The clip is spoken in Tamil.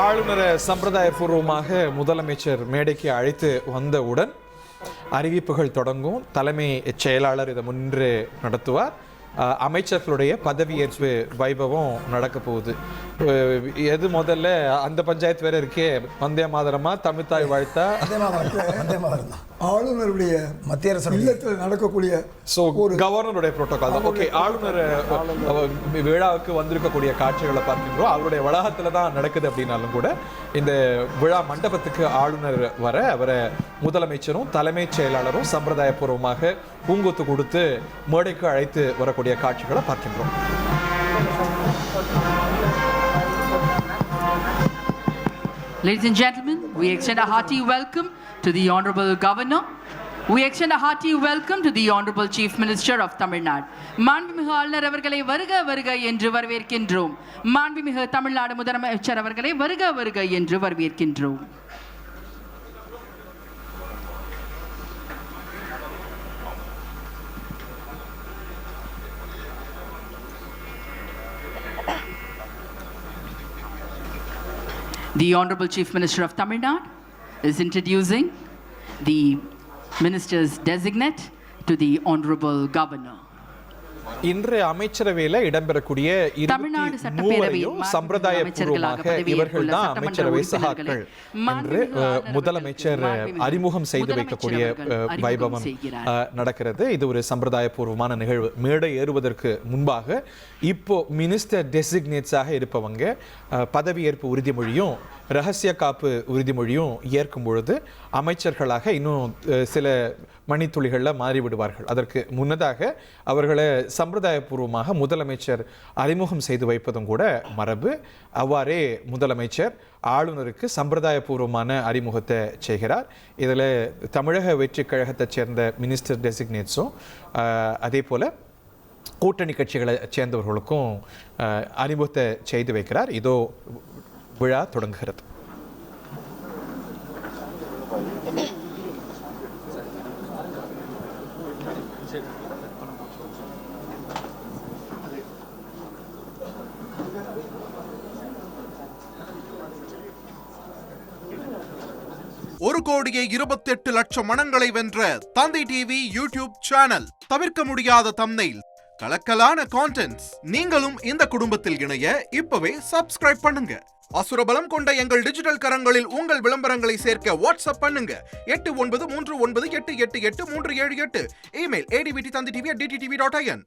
ஆளுநரை சம்பிரதாயபூர்வமாக முதலமைச்சர் மேடைக்கு அழைத்து வந்தவுடன் அறிவிப்புகள் தொடங்கும். தலைமை செயலாளர் இதை முன்னின்று நடத்துவார். அமைச்சர்களுடைய பதவியேற்பு வைபவம் நடக்க போகுது. எது முதல்ல அந்த பஞ்சாயத்து வேற இருக்கே, வந்தே மாதரமா தமிழ்தாய் வாழ்த்தா? ஆளுநருடைய மத்திய அரசு இல்லத்தில் நடக்கக்கூடிய கவர்னருடைய புரோட்டோகால் தான். ஓகே, ஆளுநர் விழாவுக்கு வந்திருக்கக்கூடிய காட்சிகளை பார்க்கின்றோம். அவருடைய வளாகத்தில் தான் நடக்குது. அப்படின்னாலும் கூட இந்த விழா மண்டபத்துக்கு ஆளுநர் வர அவரை முதலமைச்சரும் தலைமைச் செயலாளரும் சம்பிரதாயபூர்வமாக பூங்கொத்து கொடுத்து மேடைக்கு அழைத்து வரக்கூடிய காட்சிகளை பார்க்கின்றோம். Ladies and gentlemen, we extend a hearty welcome to the Honorable Governor. We extend a hearty welcome to the Honorable Chief Minister of Tamil Nadu. மாண்புமிகு ஆளுநர் அவர்களை வருக வருக என்று வரவேற்கின்றோம். மாண்புமிகு தமிழ்நாடு முதலமைச்சர் அவர்களை வருக வருக என்று வரவேற்கின்றோம். The Honorable Chief Minister of Tamil Nadu is introducing the Minister's designate to the Honorable Governor. இன்று அமைச்சரவையில் இடம்பெறக்கூடிய சம்பிரதாயபூர்வமாக இவர்கள் தான் அமைச்சரவை சகாக்கள் என்று முதலமைச்சர் அறிமுகம் செய்து வைக்கக்கூடிய வைபவம் நடக்கிறது. இது ஒரு சம்பிரதாயபூர்வமான நிகழ்வு. மேடை ஏறுவதற்கு முன்பாக இப்போ மினிஸ்டர் டெசிக்னேட்ஸாக இருப்பவங்க பதவியேற்பு உறுதிமொழியும் ரகசிய காப்பு உறுதிமொழியும் ஏற்கும் பொழுது அமைச்சர்களாக இன்னும் சில மணித்துளிகளில் மாறிவிடுவார்கள். அதற்கு முன்னதாக அவர்களை சம்பிரதாயபூர்வமாக முதலமைச்சர் அறிமுகம் செய்து வைப்பதும் கூட மரபு. அவ்வாறே முதலமைச்சர் ஆளுநருக்கு சம்பிரதாயபூர்வமான அறிமுகத்தை செய்கிறார். இதில் தமிழக வெற்றி கழகத்தைச் சேர்ந்த மினிஸ்டர் டெசிக்னேட்ஸும் அதே போல் கூட்டணி கட்சிகளை சேர்ந்தவர்களுக்கும் அறிமுகத்தை செய்து வைக்கிறார். இதோ விழா தொடங்குகிறது. ஒரு கோடியே 28 லட்சம் மனங்களை வென்ற தந்தி டிவி யூடியூப் சேனல். தவிர்க்க முடியாத தம்ப்நெயில், கலக்கலான கான்டென்ட்ஸ். நீங்களும் இந்த குடும்பத்தில் இணைய இப்பவே சப்ஸ்கிரைப் பண்ணுங்க. அசுரபலம் கொண்ட எங்கள் டிஜிட்டல் கரங்களில் உங்கள் விளம்பரங்களை சேர்க்க வாட்ஸ்அப் பண்ணுங்க. 8939888838. Email advtthanditv@dttv.in.